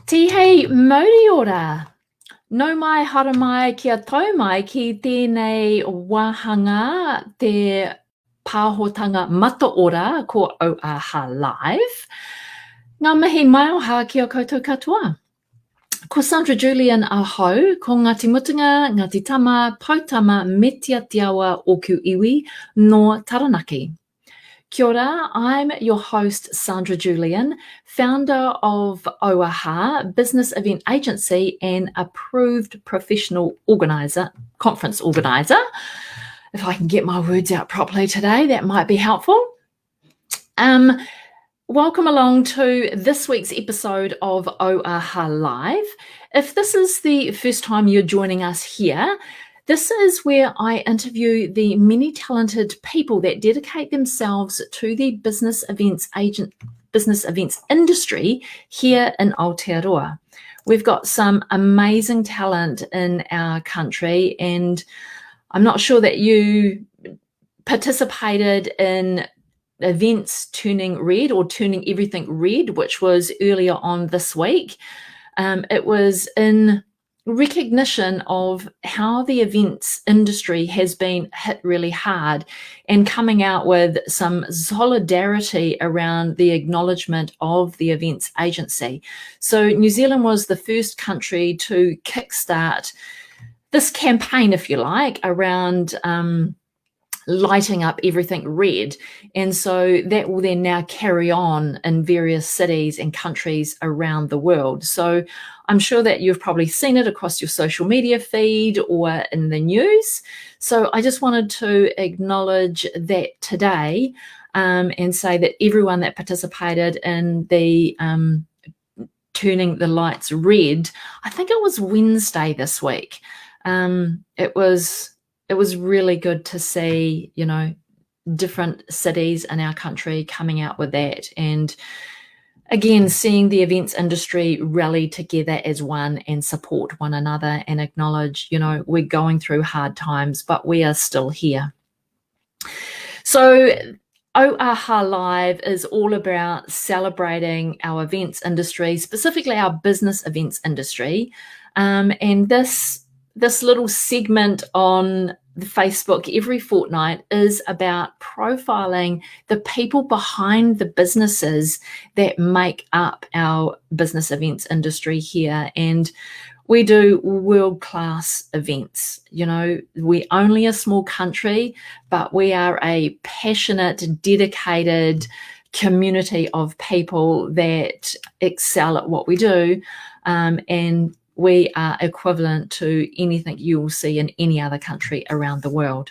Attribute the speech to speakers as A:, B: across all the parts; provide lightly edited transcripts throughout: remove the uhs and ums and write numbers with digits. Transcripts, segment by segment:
A: Tihei mauri ora. No mai hara mai kia tau mai ki tēnei wahanga te pāhotanga mata ora ko Auaha Live. Ngā mihi mai o hā kia koutou katoa. Ko Sandra Julian ahau, ko Ngāti Mutunga, Ngāti Tama, Pautama, me tia tiawa o ku iwi no Taranaki. Kia ora, I'm your host, Sandra Julian, founder of Auaha, business event agency and approved professional conference organizer. If I can get my words out properly today, that might be helpful. Welcome along to this week's episode of Auaha Live. If this is the first time you're joining us here, this is where I interview the many talented people that dedicate themselves to the business events industry here in Aotearoa. We've got some amazing talent in our country, and I'm not sure that you participated in events turning red or turning everything red, which was earlier on this week. It was in recognition of how the events industry has been hit really hard and coming out with some solidarity around the acknowledgement of the events agency. So New Zealand was the first country to kickstart this campaign, if you like, around lighting up everything red. And so that will then now carry on in various cities and countries around the world. So I'm sure that you've probably seen it across your social media feed or in the news. So I just wanted to acknowledge that today and say that everyone that participated in the turning the lights red, I think it was Wednesday this week. It was really good to see, different cities in our country coming out with that. And again, seeing the events industry rally together as one and support one another and acknowledge, we're going through hard times, but we are still here. So Auaha Live is all about celebrating our events industry, specifically our business events industry. And this little segment on the Facebook every fortnight is about profiling the people behind the businesses that make up our business events industry here. And we do world-class events. We're only a small country, but we are a passionate, dedicated community of people that excel at what we do. And we are equivalent to anything you will see in any other country around the world.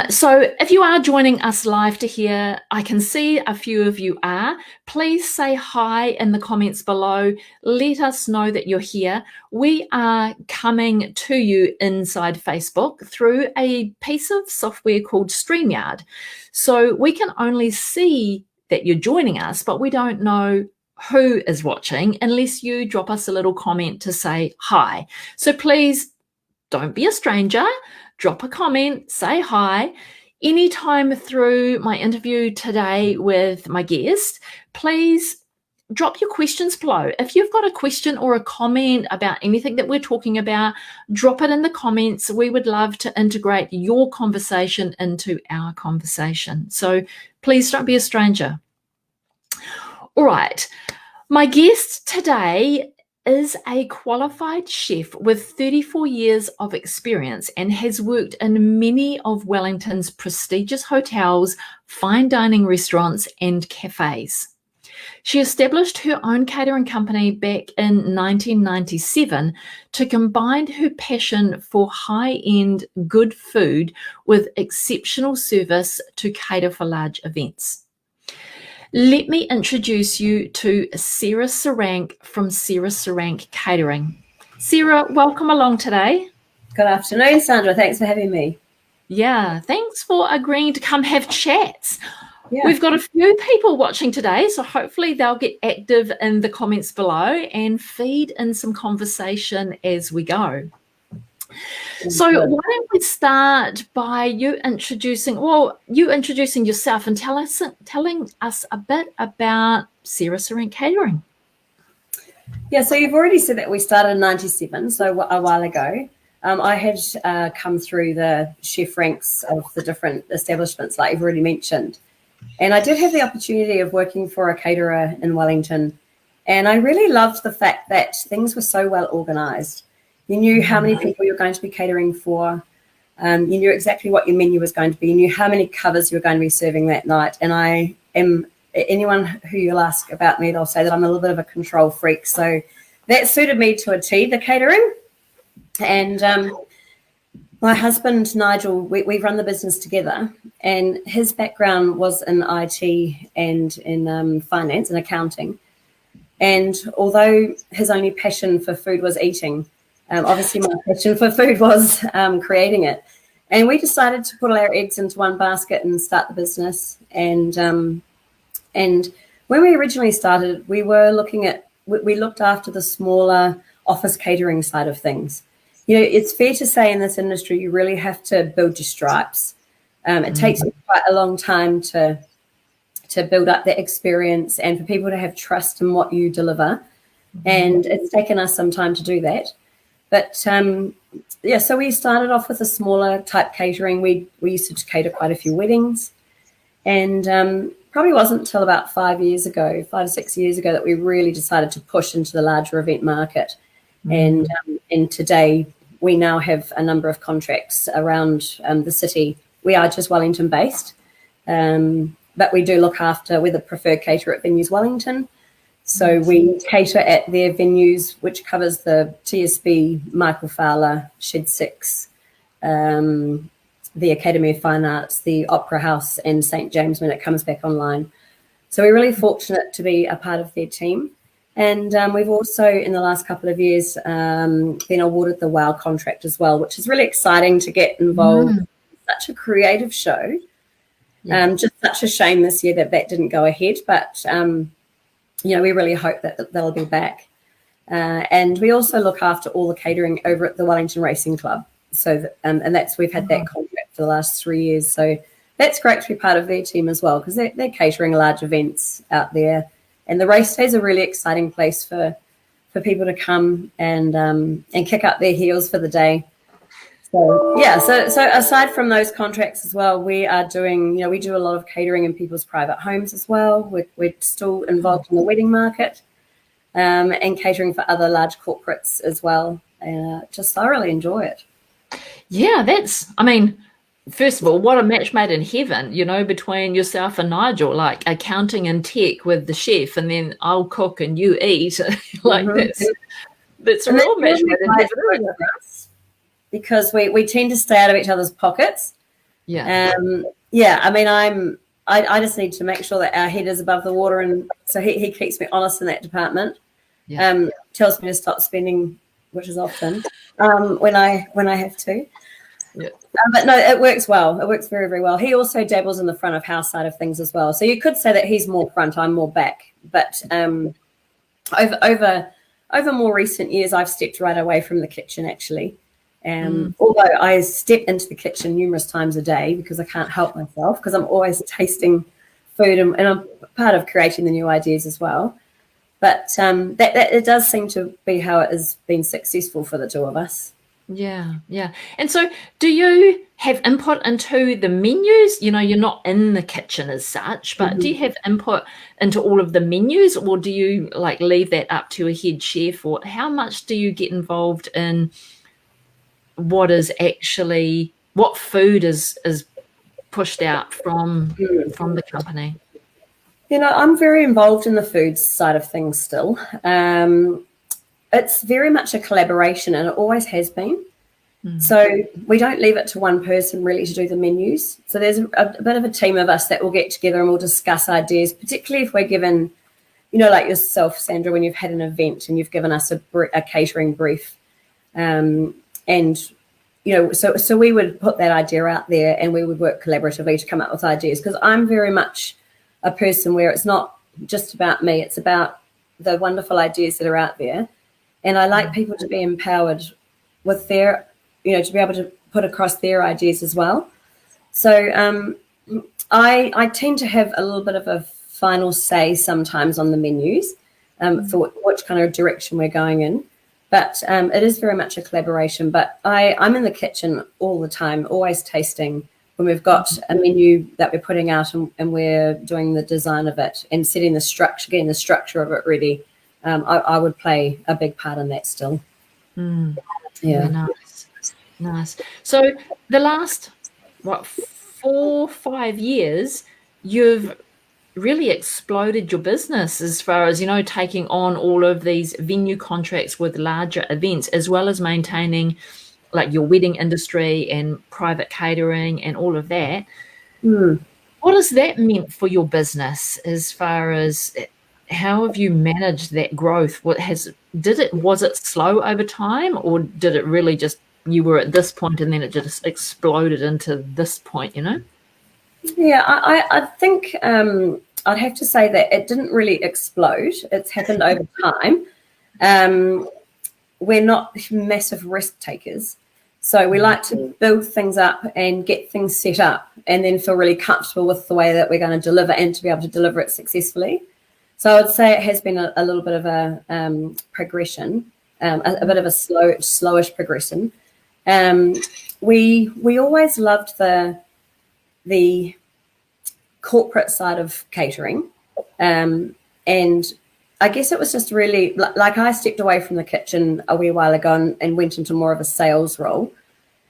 A: So if you are joining us live to hear, I can see a few of you are. Please say hi in the comments below. Let us know that you're here. We are coming to you inside Facebook through a piece of software called StreamYard. So we can only see that you're joining us, but we don't know who is watching unless you drop us a little comment to say hi. So please don't be a stranger. Drop a comment, say hi. Anytime through my interview today with my guest, please drop your questions below. If you've got a question or a comment about anything that we're talking about, drop it in the comments. We would love to integrate your conversation into our conversation. So please don't be a stranger. All right, my guest today is a qualified chef with 34 years of experience and has worked in many of Wellington's prestigious hotels, fine dining restaurants, and cafes. She established her own catering company back in 1997 to combine her passion for high-end good food with exceptional service to cater for large events. Let me introduce you to Sarah Searancke from Sarah Searancke Catering. Sarah, welcome along today.
B: Good afternoon, Sandra. Thanks for having me.
A: Yeah, thanks for agreeing to come have chats.
B: Yeah.
A: We've got a few people watching today, so hopefully they'll get active in the comments below and feed in some conversation as we go. So why don't we start by you introducing yourself and telling us a bit about Sarah Searancke Catering.
B: Yeah, so you've already said that we started in 97, so a while ago. I had come through the chef ranks of the different establishments, like you've already mentioned. And I did have the opportunity of working for a caterer in Wellington. And I really loved the fact that things were so well organised. You knew how many people you were going to be catering for. You knew exactly what your menu was going to be. You knew how many covers you were going to be serving that night. And anyone who you'll ask about me, they'll say that I'm a little bit of a control freak. So that suited me to a T, the catering. And my husband, Nigel, we run the business together. And his background was in IT and in finance and accounting. And although his only passion for food was eating, obviously my passion for food was creating it. And we decided to put all our eggs into one basket and start the business. And when we originally started, we looked after the smaller office catering side of things. You know, it's fair to say in this industry, you really have to build your stripes. It takes quite a long time to build up that experience and for people to have trust in what you deliver. And it's taken us some time to do that. But so we started off with a smaller type catering. We used to cater quite a few weddings. And probably wasn't until about 5 or 6 years ago that we really decided to push into the larger event market. And today we now have a number of contracts around the city. We are just Wellington based, but we do look after, we're the preferred caterer at Venues Wellington. So we cater at their venues, which covers the TSB, Michael Fowler, Shed 6, the Academy of Fine Arts, the Opera House, and St. James when it comes back online. So we're really fortunate to be a part of their team. And we've also, in the last couple of years, been awarded the WOW contract as well, which is really exciting to get involved in such a creative show. Just such a shame this year that didn't go ahead. But, we really hope that they'll be back. And we also look after all the catering over at the Wellington Racing Club. So, and we've had that contract for the last 3 years. So that's great to be part of their team as well, because they're catering large events out there. And the race day is a really exciting place for people to come and kick up their heels for the day. So so aside from those contracts as well, we are doing, we do a lot of catering in people's private homes as well. We're still involved in the wedding market and catering for other large corporates as well. Just thoroughly enjoy it.
A: Yeah, first of all, what a match made in heaven, between yourself and Nigel, like accounting and tech with the chef, and then I'll cook and you eat. That's a real match made in heaven.
B: Because we tend to stay out of each other's pockets.
A: Yeah.
B: I just need to make sure that our head is above the water, and so he keeps me honest in that department. Yeah. Tells me to stop spending, which is often when I have to. Yeah. But no, it works well. It works very, very well. He also dabbles in the front of house side of things as well. So you could say that he's more front, I'm more back. But over more recent years, I've stepped right away from the kitchen actually. Although I step into the kitchen numerous times a day because I can't help myself, because I'm always tasting food and I'm part of creating the new ideas as well. But that it does seem to be how it has been successful for the two of us.
A: Yeah. And so do you have input into the menus? You're not in the kitchen as such, but do you have input into all of the menus, or do you leave that up to a head chef, or how much do you get involved in what food is pushed out from the company?
B: I'm very involved in the food side of things still. It's very much a collaboration, and it always has been. So we don't leave it to one person really to do the menus. So there's a bit of a team of us that will get together and we'll discuss ideas, particularly if we're given, like yourself, Sandra, when you've had an event and you've given us a catering brief. So we would put that idea out there and we would work collaboratively to come up with ideas, because I'm very much a person where it's not just about me, it's about the wonderful ideas that are out there. And I like people to be empowered with their, to be able to put across their ideas as well. So I tend to have a little bit of a final say sometimes on the menus, for which kind of direction we're going in. But it is very much a collaboration. But I'm in the kitchen all the time, always tasting. When we've got a menu that we're putting out and we're doing the design of it and setting the structure, getting the structure of it ready, I would play a big part in that still.
A: Yeah, nice. So the last 4-5 years, you've really exploded your business as far as, taking on all of these venue contracts with larger events, as well as maintaining like your wedding industry and private catering and all of that. What has that meant for your business as far as how have you managed that growth? Was it slow over time, or did it really just, you were at this point and then it just exploded into this point,
B: Yeah, I think I'd have to say that it didn't really explode. It's happened over time. We're not massive risk takers. So we like to build things up and get things set up and then feel really comfortable with the way that we're going to deliver and to be able to deliver it successfully. So I would say it has been a little bit of a progression, a bit of a slowish progression. We always loved the corporate side of catering. And I guess it was just really like I stepped away from the kitchen a wee while ago and went into more of a sales role.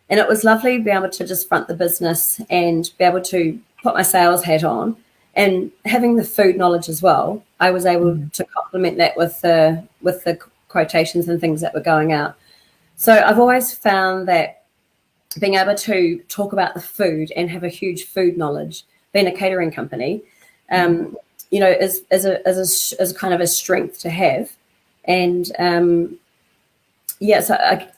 B: And it was lovely to be able to just front the business and be able to put my sales hat on. And having the food knowledge as well, I was able to complement that with the quotations and things that were going out. So I've always found that being able to talk about the food and have a huge food knowledge, being a catering company, is a kind of a strength to have. And so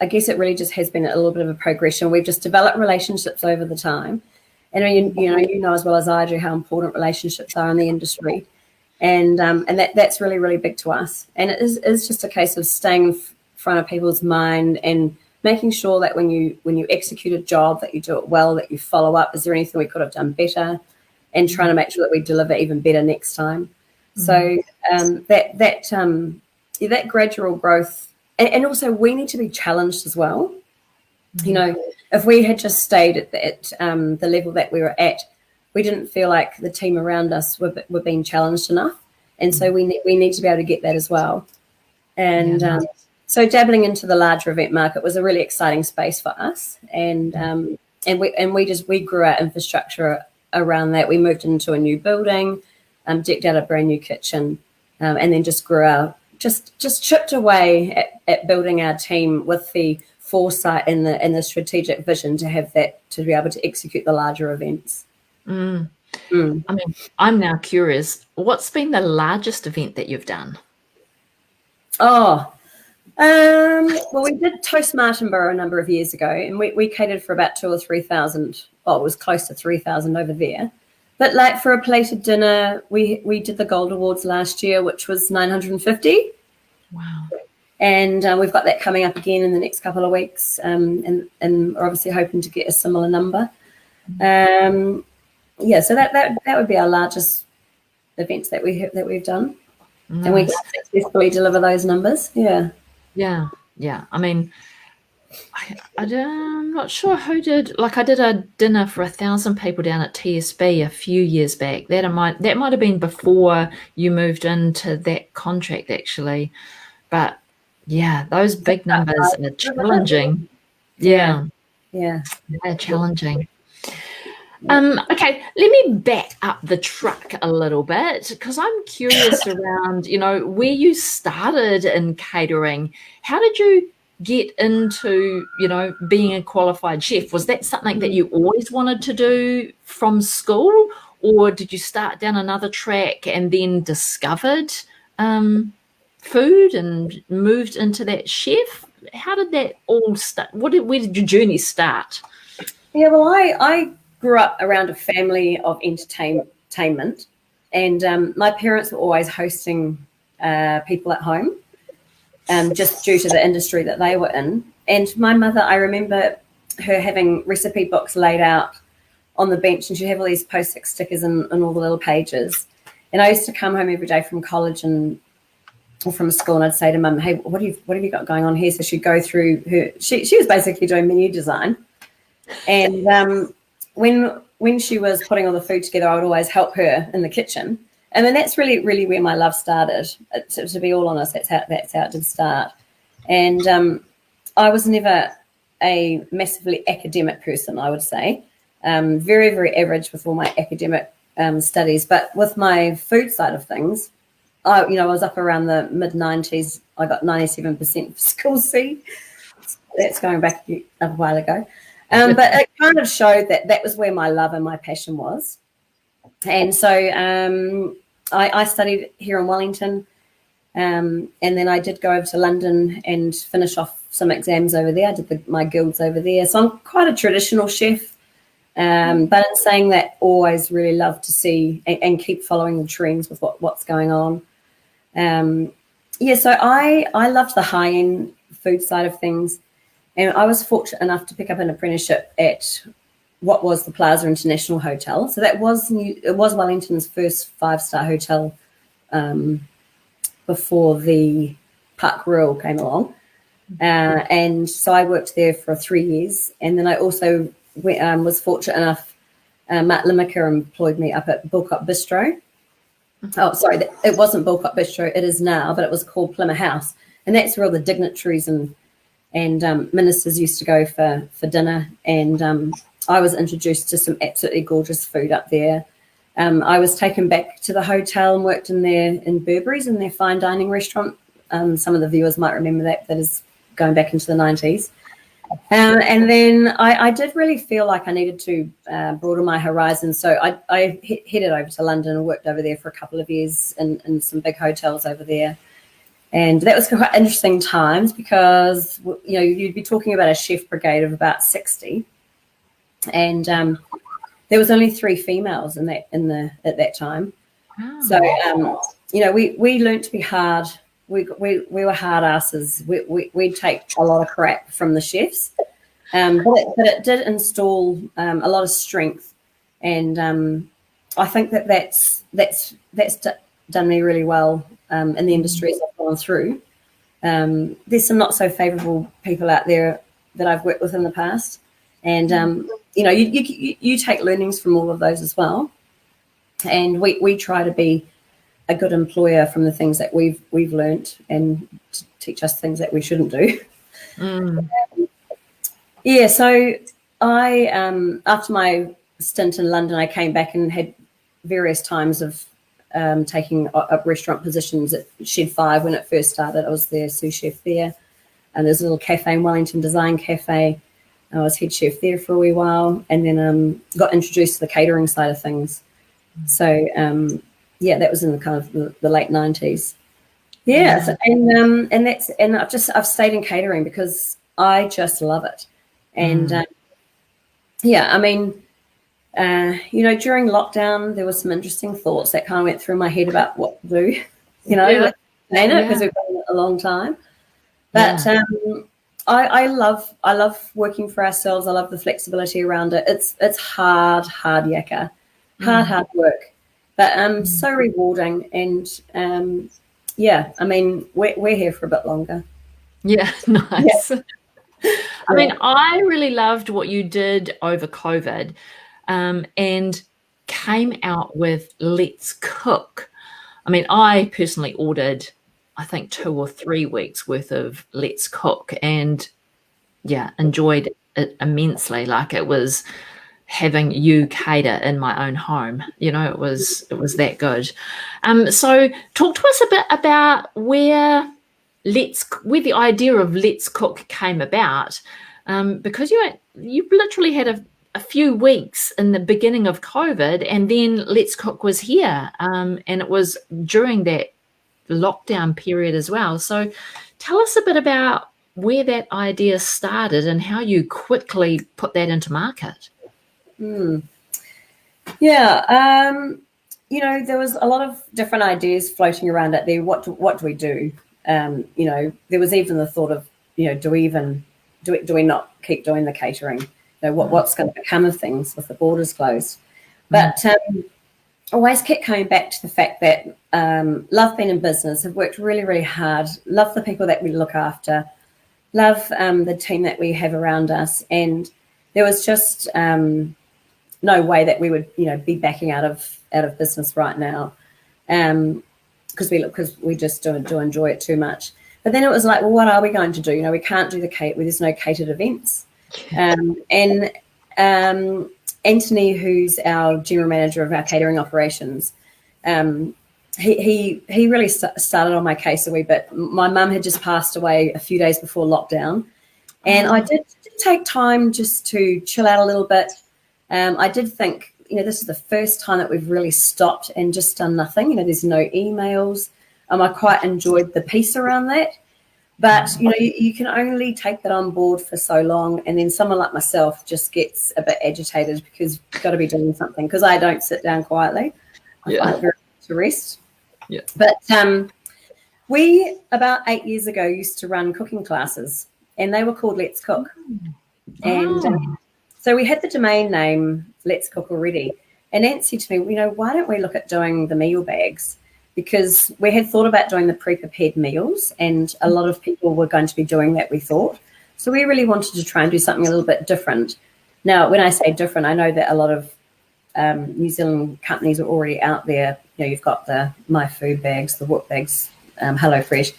B: I guess it really just has been a little bit of a progression. We've just developed relationships over the time. And you know as well as I do how important relationships are in the industry, and that's really, really big to us. And it is just a case of staying in front of people's mind and making sure that when you execute a job that you do it well, that you follow up. Is there anything we could have done better? And trying to make sure that we deliver even better next time. So that gradual growth, and also we need to be challenged as well. If we had just stayed at the level that we were at, we didn't feel like the team around us were being challenged enough, and so we need to be able to get that as well. And so dabbling into the larger event market was a really exciting space for us, and we grew our infrastructure around that. We moved into a new building, decked out a brand new kitchen, and then just grew just chipped away at building our team with the foresight and the strategic vision to have that, to be able to execute the larger events.
A: I mean, I'm now curious, what's been the largest event that you've done?
B: Well, we did Toast Martinborough a number of years ago, and we catered for about 2,000 or 3,000. Oh, it was close to 3,000 over there. But like for a plated dinner, we did the Gold Awards last year, which was 950.
A: Wow.
B: And we've got that coming up again in the next couple of weeks, and we're obviously hoping to get a similar number. So that would be our largest events that we've done. Nice. And we can successfully deliver those numbers. Yeah. I mean,
A: I'm not sure who did. Like, I did a dinner for 1,000 people down at TSB a few years back. That might have been before you moved into that contract, actually. But yeah, those big numbers are challenging. Yeah, they're challenging. Okay, let me back up the truck a little bit, because I'm curious around, where you started in catering. How did you get into, being a qualified chef? Was that something that you always wanted to do from school, or did you start down another track and then discovered food and moved into that chef? How did that all start? Where did your journey start?
B: Yeah, well, I grew up around a family of entertainment, and my parents were always hosting people at home, just due to the industry that they were in. And my mother, I remember her having recipe books laid out on the bench, and she'd have all these post-it stickers and all the little pages. And I used to come home every day from college and or from school, and I'd say to Mum, "Hey, what have you got going on here?" So she'd go through her. She was basically doing menu design, and when she was putting all the food together, I would always help her in the kitchen. And then that's really where my love started. To be all honest, that's how it did start. And I was never a massively academic person, I would say. Very average with all my academic studies, but with my food side of things, I was up around the mid-90s. I got 97% for school C. That's going back a while ago. But it kind of showed that was where my love and my passion was. And so I studied here in Wellington, and then I did go over to London and finish off some exams over there. I did my guilds over there. So I'm quite a traditional chef, but in saying that, always really love to see and keep following the trends with what's going on. So I loved the high-end food side of things, and I was fortunate enough to pick up an apprenticeship at what was the Plaza International Hotel. So it was Wellington's first 5-star hotel before the Park Royal came along. And so I worked there for 3 years. And then I also was fortunate enough, Matt Limaker employed me up at Bullcott Bistro. Oh, sorry, it wasn't Bullcott Bistro, it is now, but it was called Plymouth House. And that's where all the dignitaries and ministers used to go for dinner. And I was introduced to some absolutely gorgeous food up there. I was taken back to the hotel and worked in Burberry's in their fine dining restaurant. Some of the viewers might remember that is going back into the 90s. And then I did really feel like I needed to broaden my horizons. So I headed over to London and worked over there for a couple of years in some big hotels over there. And that was quite interesting times because, you'd be talking about a chef brigade of about 60. And there was only 3 females at that time. Oh. So we learned to be hard. We were hard asses. We'd take a lot of crap from the chefs, but it did install a lot of strength, and I think that's done me really well in the industry as I've gone through. There's some not so favourable people out there that I've worked with in the past. And, you take learnings from all of those as well. And we try to be a good employer from the things that we've learnt and to teach us things that we shouldn't do. So I, after my stint in London, I came back and had various times of taking up restaurant positions at Shed 5 when it first started. I was their sous chef there. And there's a little cafe in Wellington, Design Cafe. I was head chef there for a wee while, and then got introduced to the catering side of things. So that was in the kind of the late 90s. So, and I've stayed in catering because I just love it. And during lockdown there was some interesting thoughts that kind of went through my head about what to do. Because we've done it a long time. But I love working for ourselves. I love the flexibility around it. It's hard yakka, hard work, but so rewarding. And we're here for a bit longer.
A: Yeah, nice. Yeah. I mean, I really loved what you did over COVID, and came out with Let's Cook. I mean, I personally ordered, I think, 2 or 3 weeks worth of Let's Cook, and enjoyed it immensely. Like, it was having you cater in my own home. It was that good. So talk to us a bit about where the idea of Let's Cook came about, because you literally had a few weeks in the beginning of COVID, and then Let's Cook was here, and it was during that lockdown period as well. So tell us a bit about where that idea started and how you quickly put that into market.
B: There was a lot of different ideas floating around out there. What do we do? There was even the thought of, do we not keep doing the catering? What's going to become of things with the borders closed? But always kept coming back to the fact that love being in business, have worked really, really hard, love the people that we look after, love the team that we have around us, and there was just no way that we would, be backing out of business right now, because we just do enjoy it too much. But then it was like, well, what are we going to do? We can't do there's no catered events, and Anthony, who's our general manager of our catering operations, he really started on my case a wee bit. My mum had just passed away a few days before lockdown, and I did take time just to chill out a little bit. I did think, this is the first time that we've really stopped and just done nothing. There's no emails. I quite enjoyed the peace around that. But, you can only take that on board for so long. And then someone like myself just gets a bit agitated because you've got to be doing something, because I don't sit down quietly. I find it very hard to rest.
A: Yeah.
B: But we, about 8 years ago, used to run cooking classes, and they were called Let's Cook. And so we had the domain name Let's Cook already. And Nancy said to me, why don't we look at doing the meal bags? Because we had thought about doing the pre-prepared meals, and a lot of people were going to be doing that, we thought. So we really wanted to try and do something a little bit different. Now, when I say different, I know that a lot of New Zealand companies are already out there. You've got the My Food bags, the Whoop bags, HelloFresh.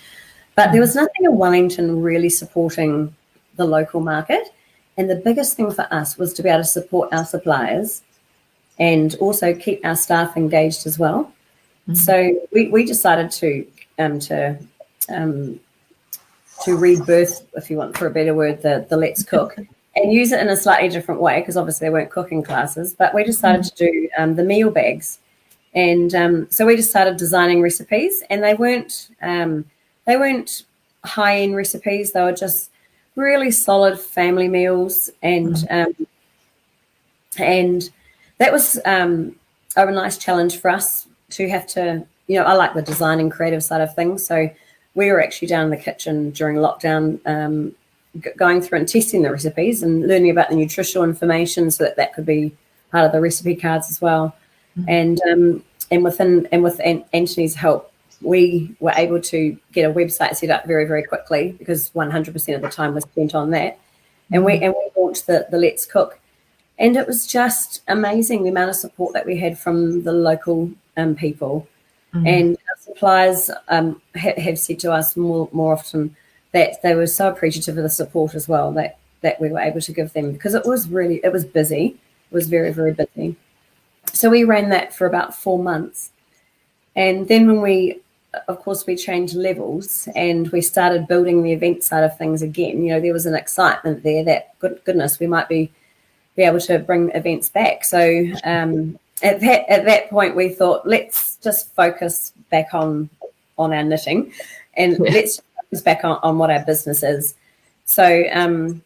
B: But there was nothing in Wellington really supporting the local market. And the biggest thing for us was to be able to support our suppliers and also keep our staff engaged as well. So we decided to rebirth, if you want for a better word, the Let's Cook, and use it in a slightly different way, because obviously they weren't cooking classes. But we decided to do the meal bags, and so we just started designing recipes, and they weren't high end recipes. They were just really solid family meals, and that was a nice challenge for us to have to, I like the design and creative side of things. So we were actually down in the kitchen during lockdown, going through and testing the recipes and learning about the nutritional information, so that could be part of the recipe cards as well. And with Anthony's help, we were able to get a website set up very, very quickly, because 100% of the time was spent on that. And we launched the Let's Cook. And it was just amazing, the amount of support that we had from the local people. And our suppliers have said to us more often that they were so appreciative of the support as well that we were able to give them, because it was busy. It was very, very busy. So we ran that for about 4 months. And then when we changed levels and we started building the event side of things again, there was an excitement there that, goodness, we might be able to bring events back. So at that point, we thought, let's just focus back on our knitting, and let's focus back on what our business is. So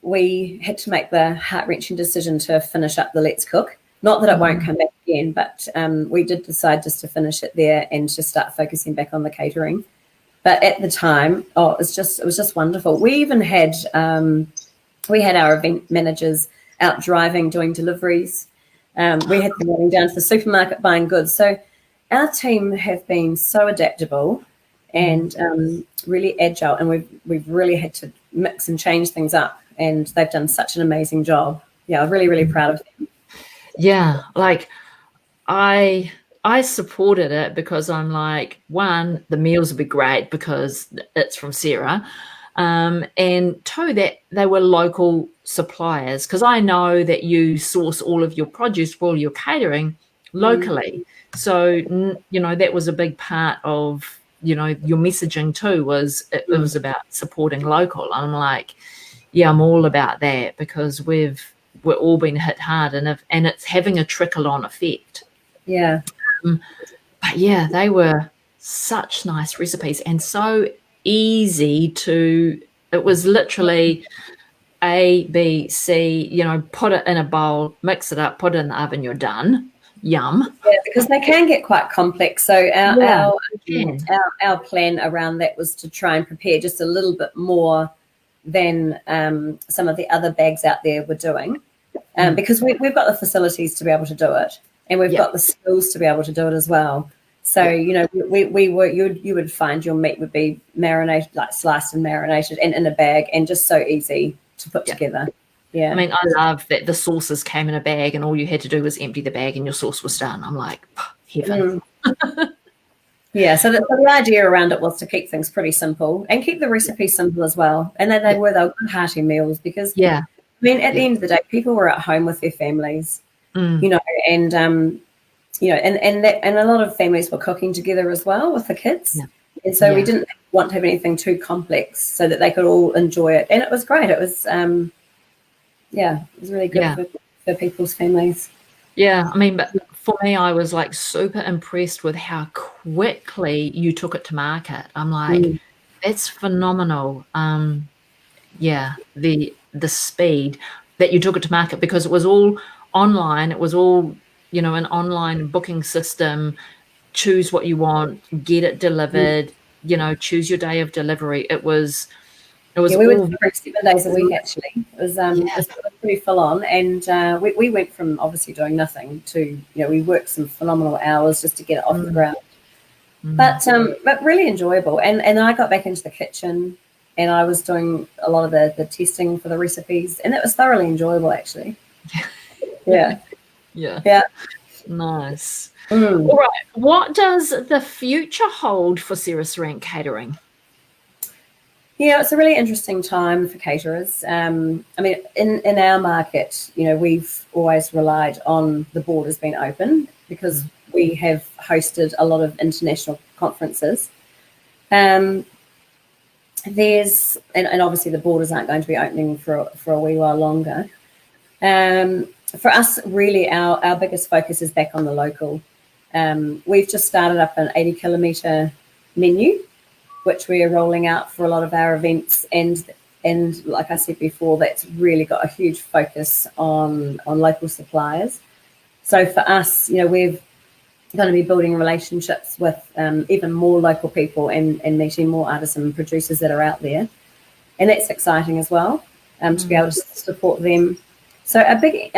B: we had to make the heart-wrenching decision to finish up the Let's Cook. Not that it won't come back again, but we did decide just to finish it there and to start focusing back on the catering. But at the time, it was just wonderful. We even had our event managers out driving, doing deliveries. We had them running down to the supermarket buying goods. So our team have been so adaptable and really agile, and we've really had to mix and change things up, and they've done such an amazing job. Yeah, I'm really, really proud of them.
A: Yeah, like I supported it because I'm like, one, the meals would be great because it's from Sarah, and two, that they were local suppliers, because I know that you source all of your produce for all your catering locally. So, that was a big part of, your messaging too, was it was about supporting local. I'm like, yeah, I'm all about that, because we're all been hit hard, and it's having a trickle-on effect.
B: Yeah.
A: But yeah, they were such nice recipes and so easy to. It was literally A, B, C. Put it in a bowl, mix it up, put it in the oven. You're done. Yum.
B: Yeah, because they can get quite complex. So our plan around that was to try and prepare just a little bit more than some of the other bags out there were doing, because we've got the facilities to be able to do it. and we've got the skills to be able to do it as well. So, you know, you would find your meat would be marinated, like sliced and marinated and in a bag, and just so easy to put together. Yeah.
A: I mean, I love that the sauces came in a bag and all you had to do was empty the bag and your sauce was done. I'm like, heaven.
B: Yeah, so the idea around it was to keep things pretty simple and keep the recipe simple as well. And then they were good hearty meals because, I mean, at the end of the day, people were at home with their families, you know, and, you know, and a lot of families were cooking together as well with the kids. Yeah. And so we didn't want to have anything too complex so that they could all enjoy it. And it was great. It was, it was really good for people's families.
A: Yeah, I mean, but for me, I was like super impressed with how quickly you took it to market. I'm like, that's phenomenal. The speed that you took it to market, because it was all online. It was all, you know, an online booking system. Choose what you want, get it delivered, you know, choose your day of delivery. It was we
B: went for 7 days a week, actually. It was pretty full on, and we went from obviously doing nothing to, you know, we worked some phenomenal hours just to get it off the ground. But really enjoyable. And I got back into the kitchen, and I was doing a lot of the testing for the recipes, and it was thoroughly enjoyable, actually. Yeah.
A: Nice. All right. What does the future hold for Sarah Searancke Catering?
B: Yeah, it's a really interesting time for caterers. I mean, in our market, you know, we've always relied on the borders being open because we have hosted a lot of international conferences. There's and obviously the borders aren't going to be opening for a wee while longer. For us, really, our biggest focus is back on the local. We've just started up an 80-kilometre menu, which we are rolling out for a lot of our events, and like I said before, that's really got a huge focus on local suppliers. So for us, you know, we're going to be building relationships with even more local people and meeting more artisan producers that are out there, and that's exciting as well, to be able to support them. So a big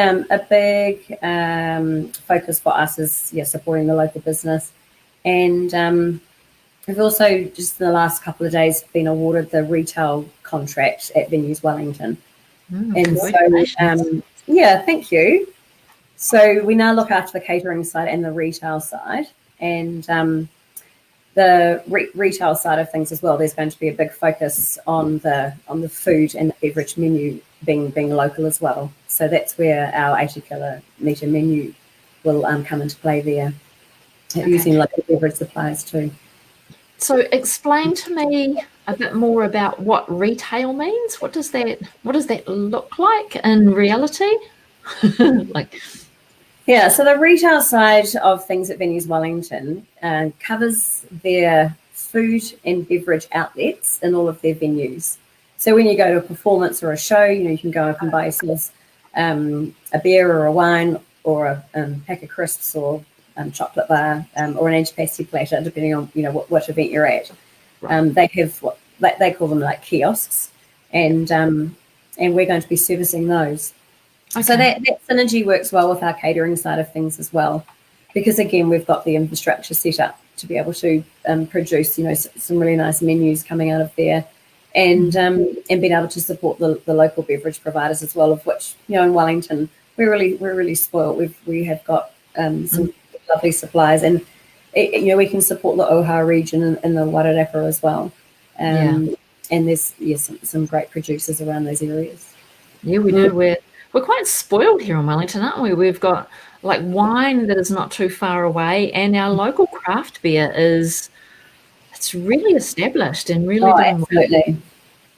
B: focus for us is supporting the local business, and we've also just in the last couple of days been awarded the retail contract at Venues Wellington. And so, thank you. So we now look after the catering side and the retail side, and the retail side of things as well. There's going to be a big focus on the food and the beverage menu being local as well. So that's where our 80-kilometre menu will come into play there, using local beverage suppliers too.
A: So explain to me a bit more about what retail means. What does that look like in reality? So
B: the retail side of things at Venues Wellington covers their food and beverage outlets in all of their venues. So when you go to a performance or a show, you know, you can go up and buy yourself a beer or a wine or a pack of crisps or chocolate bar or an antipasti platter, depending on, you know, what event you're at. They have what they call them like kiosks, and we're going to be servicing those. Okay. So that synergy works well with our catering side of things as well, because again we've got the infrastructure set up to be able to produce, you know, some really nice menus coming out of there, and being able to support the local beverage providers as well, of which, you know, in Wellington we're really spoiled. We have got some lovely suppliers, and you know, we can support the Auaha region and the Wairarapa as well, and there's some great producers around those areas.
A: Yeah, we do. We're quite spoiled here in Wellington, aren't we? We've got like wine that is not too far away, and our local craft beer it's really established and really doing
B: absolutely well.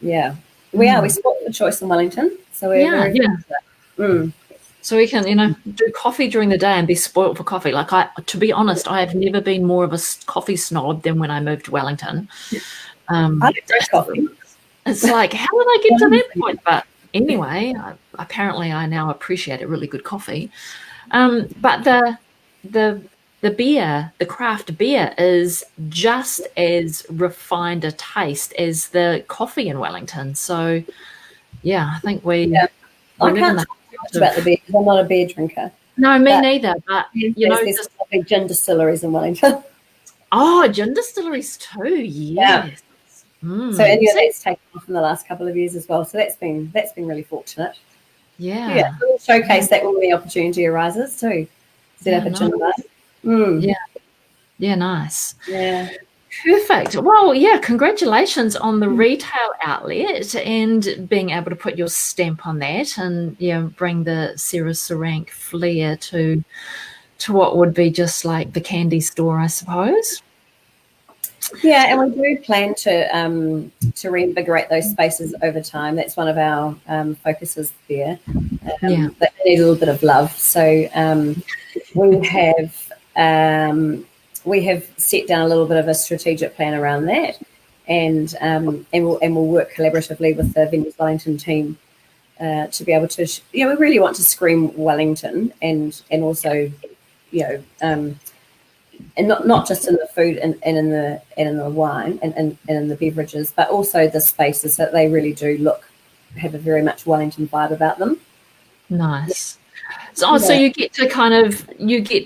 B: Yeah, we are. We support the choice in Wellington, so we're very
A: So we can, you know, do coffee during the day and be spoilt for coffee. Like to be honest, I have never been more of a coffee snob than when I moved to Wellington.
B: I like coffee.
A: It's like, how did I get to that point? But anyway, apparently I now appreciate a really good coffee. But the beer, the craft beer, is just as refined a taste as the coffee in Wellington. So, I think we.
B: I can't talk much about the beer because I'm not a beer drinker.
A: No, me
B: But
A: neither. But
B: there's big gin distilleries in Wellington.
A: Oh, gin distilleries too.
B: Yeah.
A: Yes.
B: So that's taken off in the last couple of years as well. So that's been really fortunate.
A: Yeah.
B: So we'll showcase that when the opportunity arises too. Set up a gin bar.
A: Yeah. Yeah, nice.
B: Yeah.
A: Perfect. Well, yeah, congratulations on the retail outlet and being able to put your stamp on that and bring the Sarah Searancke flair to what would be just like the candy store, I suppose.
B: Yeah, and we do plan to reinvigorate those spaces over time. That's one of our focuses there. But they need a little bit of love. So we have set down a little bit of a strategic plan around that, and we'll work collaboratively with the Venues Wellington team to be able to. We really want to scream Wellington and also, and not just in the food and in the wine and in the beverages, but also the spaces that they really do have a very much Wellington vibe about them.
A: Nice. So you get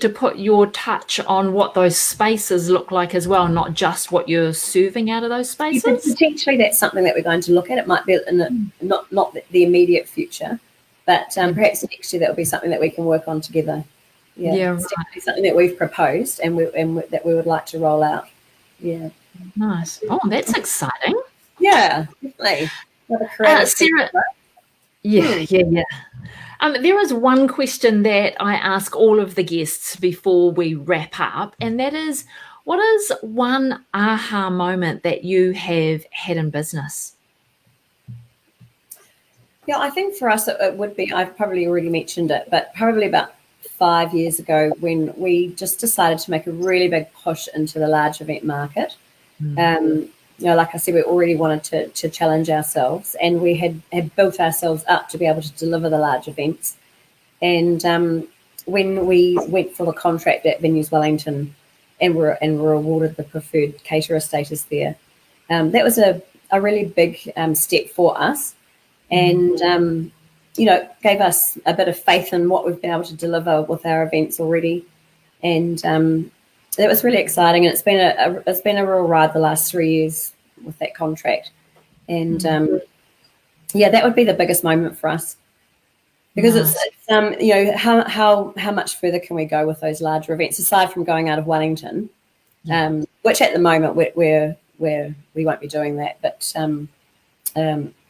A: to put your touch on what those spaces look like as well, not just what you're serving out of those spaces.
B: Potentially, that's something that we're going to look at. It might be not the immediate future, but perhaps next year that will be something that we can work on together. Yeah, it's definitely something that we've proposed and that we would like to roll out. Yeah,
A: nice. Oh, that's exciting.
B: Yeah, definitely.
A: Sarah. Yeah. There is one question that I ask all of the guests before we wrap up, and that is, what is one aha moment that you have had in business?
B: Yeah, I think for us it would be, I've probably already mentioned it, but probably about 5 years ago when we just decided to make a really big push into the large event market. Like I said, we already wanted to challenge ourselves, and we had built ourselves up to be able to deliver the large events. And when we went for the contract at Venues Wellington and were awarded the preferred caterer status there, that was a really big step for us, and gave us a bit of faith in what we've been able to deliver with our events already. And it was really exciting, and it's been a real ride the last 3 years with that contract. And that would be the biggest moment for us, because it's how much further can we go with those larger events aside from going out of Wellington, which at the moment we won't be doing that, but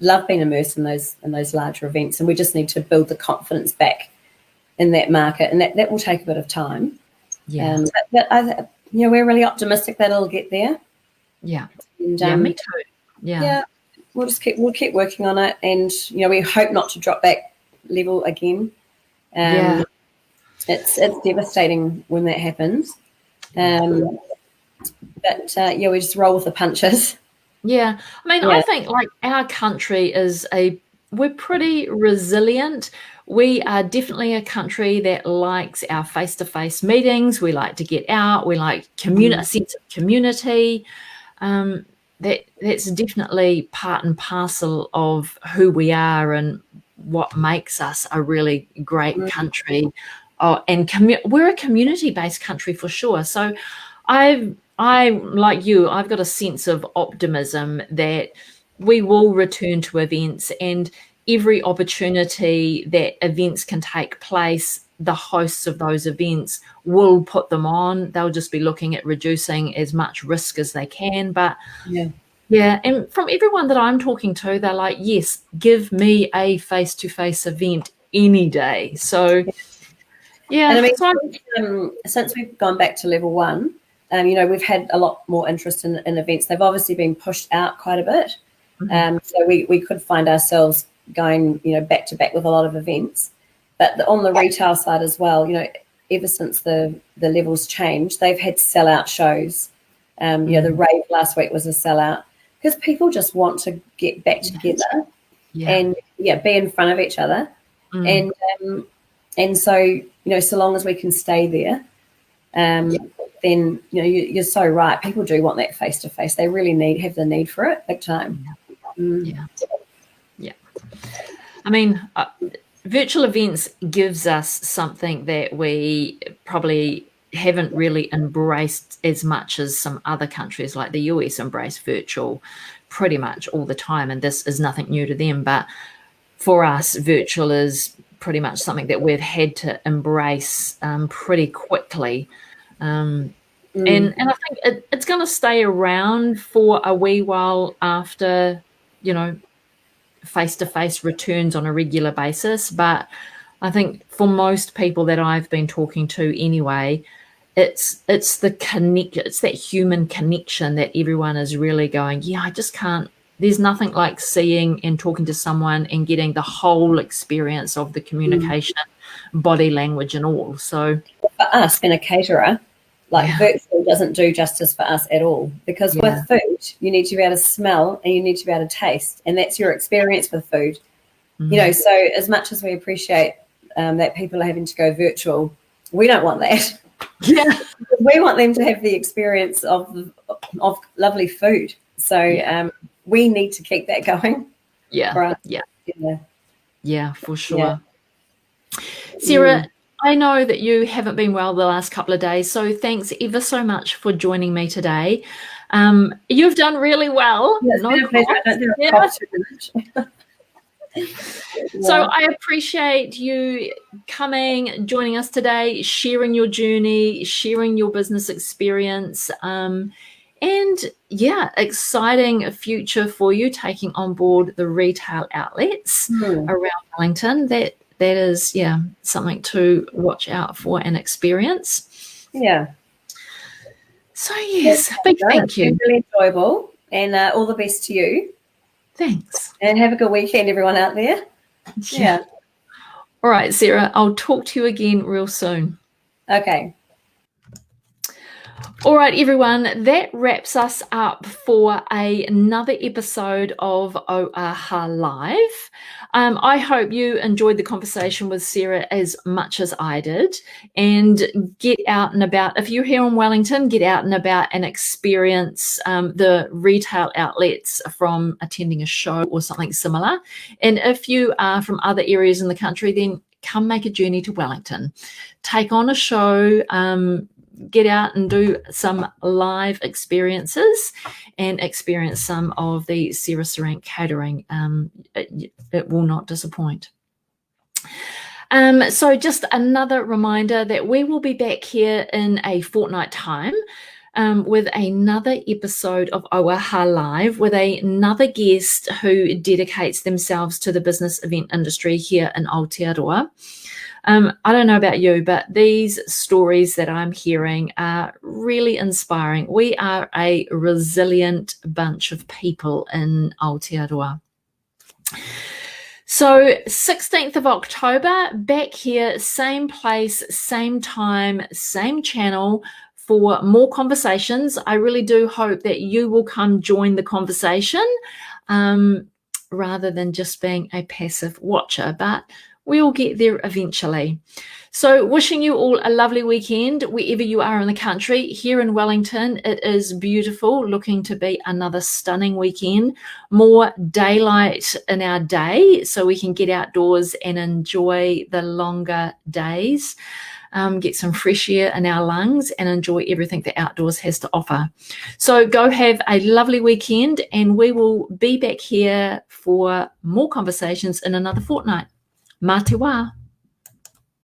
B: love being immersed in those larger events, and we just need to build the confidence back in that market, and that will take a bit of time. But we're really optimistic that it'll get there. And,
A: me too.
B: We'll keep working on it, and we hope not to drop back level again. It's devastating when that happens. But we just roll with the punches.
A: I think like our country we're pretty resilient. We are definitely a country that likes our face-to-face meetings. We like to get out. We like a sense of community. That's definitely part and parcel of who we are and what makes us a really great country. We're a community-based country for sure. So I like you, I've got a sense of optimism that we will return to events, and every opportunity that events can take place, the hosts of those events will put them on. They'll just be looking at reducing as much risk as they can. But and from everyone that I'm talking to, they're like, yes, give me a face-to-face event any day. So
B: and since we've gone back to level 1, we've had a lot more interest in events. They've obviously been pushed out quite a bit. So we could find ourselves going, back to back with a lot of events. But on the retail side as well, ever since the levels changed, they've had sellout shows. The rave last week was a sellout because people just want to get back together and be in front of each other. And so, so long as we can stay there, then you're so right. People do want that face to face. They really have the need for it big time.
A: virtual events gives us something that we probably haven't really embraced as much as some other countries like the US embrace virtual pretty much all the time, and this is nothing new to them, but for us virtual is pretty much something that we've had to embrace pretty quickly, and I think it's going to stay around for a wee while after, you know, face-to-face returns on a regular basis. But I think for most people that I've been talking to anyway, it's that human connection that everyone is really going, yeah, I just can't, there's nothing like seeing and talking to someone and getting the whole experience of the communication, body language and all. So
B: for us being a caterer, like virtual doesn't do justice for us at all, because with food, you need to be able to smell and you need to be able to taste, and that's your experience with food. You know, so as much as we appreciate that people are having to go virtual, we don't want that.
A: Yeah.
B: We want them to have the experience of lovely food. So we need to keep that going.
A: Yeah. Yeah, for sure. Yeah. Sarah, I know that you haven't been well the last couple of days, so thanks ever so much for joining me today. You've done really well.
B: It's been a pleasure. I don't do a cough too much.
A: So I appreciate you coming, joining us today, sharing your journey, sharing your business experience, and exciting future for you taking on board the retail outlets around Wellington. That is, something to watch out for and experience. Yeah. So, yes, big thank you.
B: It's been really enjoyable, and all the best to you.
A: Thanks.
B: And have a good weekend, everyone out there. Yeah.
A: All right, Sarah, I'll talk to you again real soon.
B: Okay.
A: All right, everyone, that wraps us up for another episode of Auaha Live. I hope you enjoyed the conversation with Sarah as much as I did, and get out and about. If you're here in Wellington, get out and about and experience the retail outlets from attending a show or something similar. And if you are from other areas in the country, then come make a journey to Wellington. Take on a show, get out and do some live experiences and experience some of the Sarah Searancke Catering. It will not disappoint. So just another reminder that we will be back here in a fortnight time with another episode of Auaha Live with another guest who dedicates themselves to the business event industry here in Aotearoa. I don't know about you, but these stories that I'm hearing are really inspiring. We are a resilient bunch of people in Aotearoa. So 16th of October, back here, same place, same time, same channel for more conversations. I really do hope that you will come join the conversation rather than just being a passive watcher, but we will get there eventually. So wishing you all a lovely weekend wherever you are in the country. Here in Wellington, it is beautiful, looking to be another stunning weekend. More daylight in our day so we can get outdoors and enjoy the longer days. Get some fresh air in our lungs and enjoy everything the outdoors has to offer. So go have a lovely weekend, and we will be back here for more conversations in another fortnight. Mā te wā.